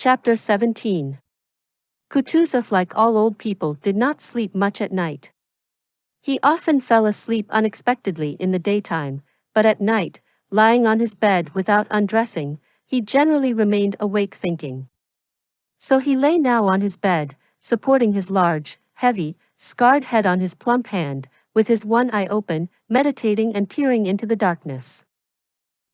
Chapter 17. Kutuzov, like all old people, did not sleep much at night. He often fell asleep unexpectedly in the daytime, but at night, lying on his bed without undressing, he generally remained awake thinking. So he lay now on his bed, supporting his large, heavy, scarred head on his plump hand, with his one eye open, meditating and peering into the darkness.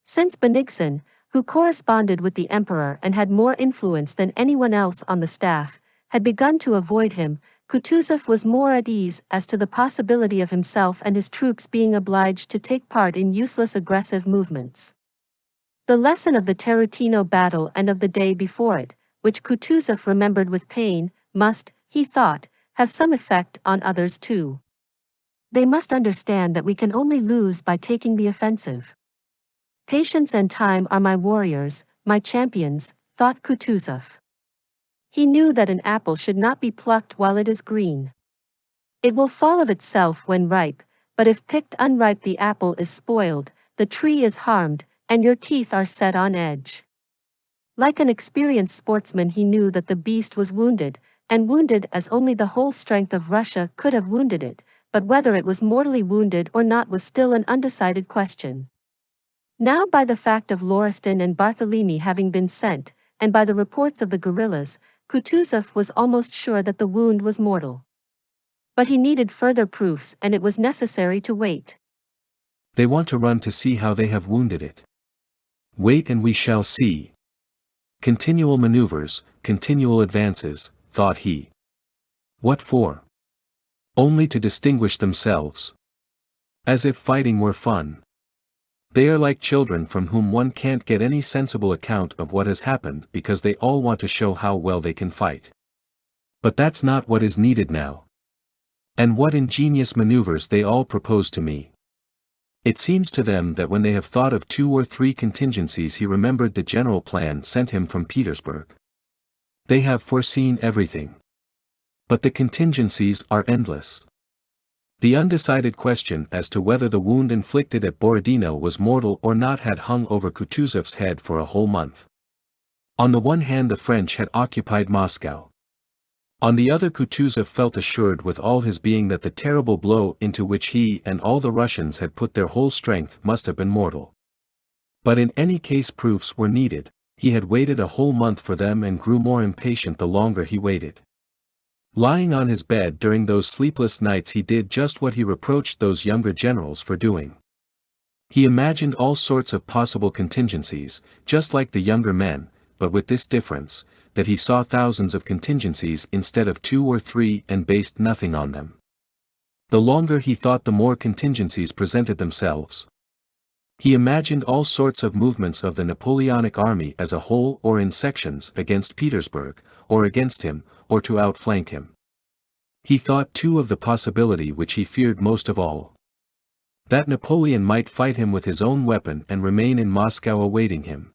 Since Bennigsen, who corresponded with the emperor and had more influence than anyone else on the staff, had begun to avoid him, Kutuzov was more at ease as to the possibility of himself and his troops being obliged to take part in useless aggressive movements. The lesson of the Tarutino battle and of the day before it, which Kutuzov remembered with pain, must, he thought, have some effect on others too. They must understand that we can only lose by taking the offensive. Patience and time are my warriors, my champions, thought Kutuzov. He knew that an apple should not be plucked while it is green. It will fall of itself when ripe, but if picked unripe the apple is spoiled, the tree is harmed, and your teeth are set on edge. Like an experienced sportsman, he knew that the beast was wounded, and wounded as only the whole strength of Russia could have wounded it, but whether it was mortally wounded or not was still an undecided question. Now, by the fact of Lauriston and Barthélemy having been sent, and by the reports of the guerrillas, Kutuzov was almost sure that the wound was mortal. But he needed further proofs, and it was necessary to wait. They want to run to see how they have wounded it. Wait and we shall see. Continual maneuvers, continual advances, thought he. What for? Only to distinguish themselves. As if fighting were fun. They are like children from whom one can't get any sensible account of what has happened because they all want to show how well they can fight. But that's not what is needed now. And what ingenious maneuvers they all propose to me. It seems to them that when they have thought of 2 or 3 contingencies, he remembered the general plan sent him from Petersburg. They have foreseen everything. But the contingencies are endless. The undecided question as to whether the wound inflicted at Borodino was mortal or not had hung over Kutuzov's head for a whole month. On the one hand, the French had occupied Moscow. On the other, Kutuzov felt assured with all his being that the terrible blow into which he and all the Russians had put their whole strength must have been mortal. But in any case proofs were needed. He had waited a whole month for them and grew more impatient the longer he waited. Lying on his bed during those sleepless nights, he did just what he reproached those younger generals for doing. He imagined all sorts of possible contingencies, just like the younger men, but with this difference, that he saw thousands of contingencies instead of 2 or 3 and based nothing on them. The longer he thought, the more contingencies presented themselves. He imagined all sorts of movements of the Napoleonic army as a whole or in sections against Petersburg, or against him, or to outflank him. He thought too of the possibility which he feared most of all. That Napoleon might fight him with his own weapon and remain in Moscow awaiting him.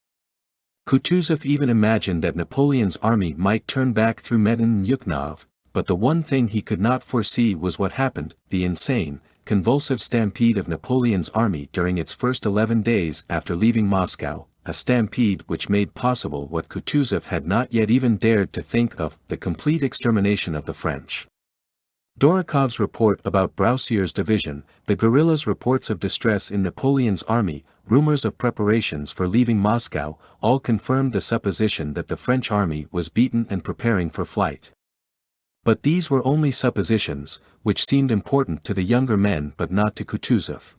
Kutuzov even imagined that Napoleon's army might turn back through Medin and Yukhnov, but the one thing he could not foresee was what happened, the insane, convulsive stampede of Napoleon's army during its first 11 days after leaving Moscow, a stampede which made possible what Kutuzov had not yet even dared to think of, the complete extermination of the French. Dorokov's report about Broussier's division, the guerrillas' reports of distress in Napoleon's army, rumors of preparations for leaving Moscow, all confirmed the supposition that the French army was beaten and preparing for flight. But these were only suppositions, which seemed important to the younger men but not to Kutuzov.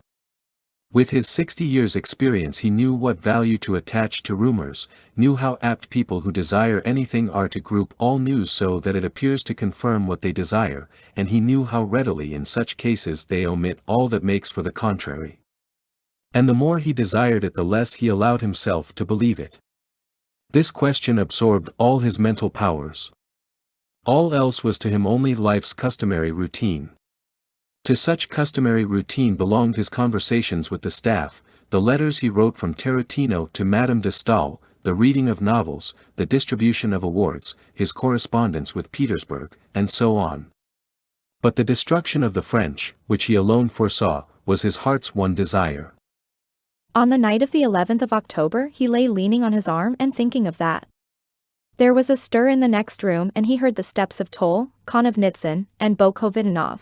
With his 60 years' experience, he knew what value to attach to rumors, knew how apt people who desire anything are to group all news so that it appears to confirm what they desire, and he knew how readily in such cases they omit all that makes for the contrary. And the more he desired it, the less he allowed himself to believe it. This question absorbed all his mental powers. All else was to him only life's customary routine. To such customary routine belonged his conversations with the staff, the letters he wrote from Tarutino to Madame de Stael, the reading of novels, the distribution of awards, his correspondence with Petersburg, and so on. But the destruction of the French, which he alone foresaw, was his heart's one desire. On the night of the 11th of October, he lay leaning on his arm and thinking of that. There was a stir in the next room and he heard the steps of Bennigsen, and Tolstoy.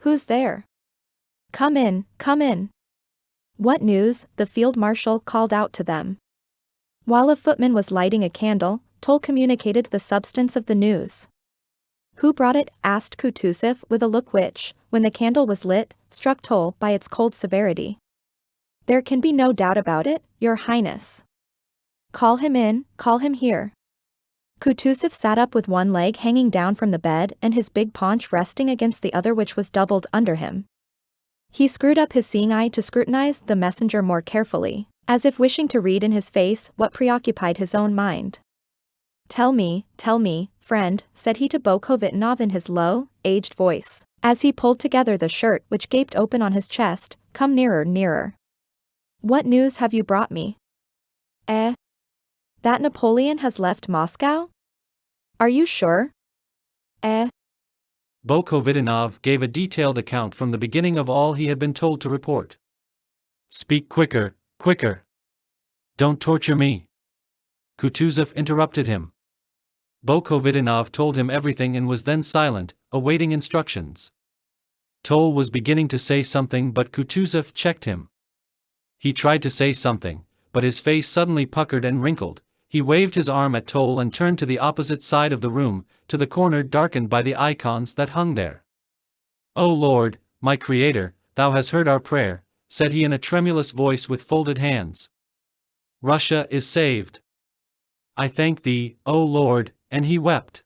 Who's there? Come in, come in. What news? The field marshal called out to them. While a footman was lighting a candle, Tol communicated the substance of the news. Who brought it? Asked Kutuzov with a look which, when the candle was lit, struck Tol by its cold severity. There can be no doubt about it, Your Highness. Call him in, call him here. Kutuzov sat up with one leg hanging down from the bed and his big paunch resting against the other which was doubled under him. He screwed up his seeing eye to scrutinize the messenger more carefully, as if wishing to read in his face what preoccupied his own mind. Tell me, friend, said he to Bennigsen in his low, aged voice, as he pulled together the shirt which gaped open on his chest, come nearer, nearer. What news have you brought me? That Napoleon has left Moscow? Are you sure? Bennigsen gave a detailed account from the beginning of all he had been told to report. Speak quicker, quicker. Don't torture me. Kutuzov interrupted him. Bennigsen told him everything and was then silent, awaiting instructions. Tol was beginning to say something but Kutuzov checked him. He tried to say something, but his face suddenly puckered and wrinkled. He waved his arm at Tol and turned to the opposite side of the room, to the corner darkened by the icons that hung there. O Lord, my Creator, Thou hast heard our prayer, said he in a tremulous voice with folded hands. Russia is saved. I thank Thee, O Lord, and he wept.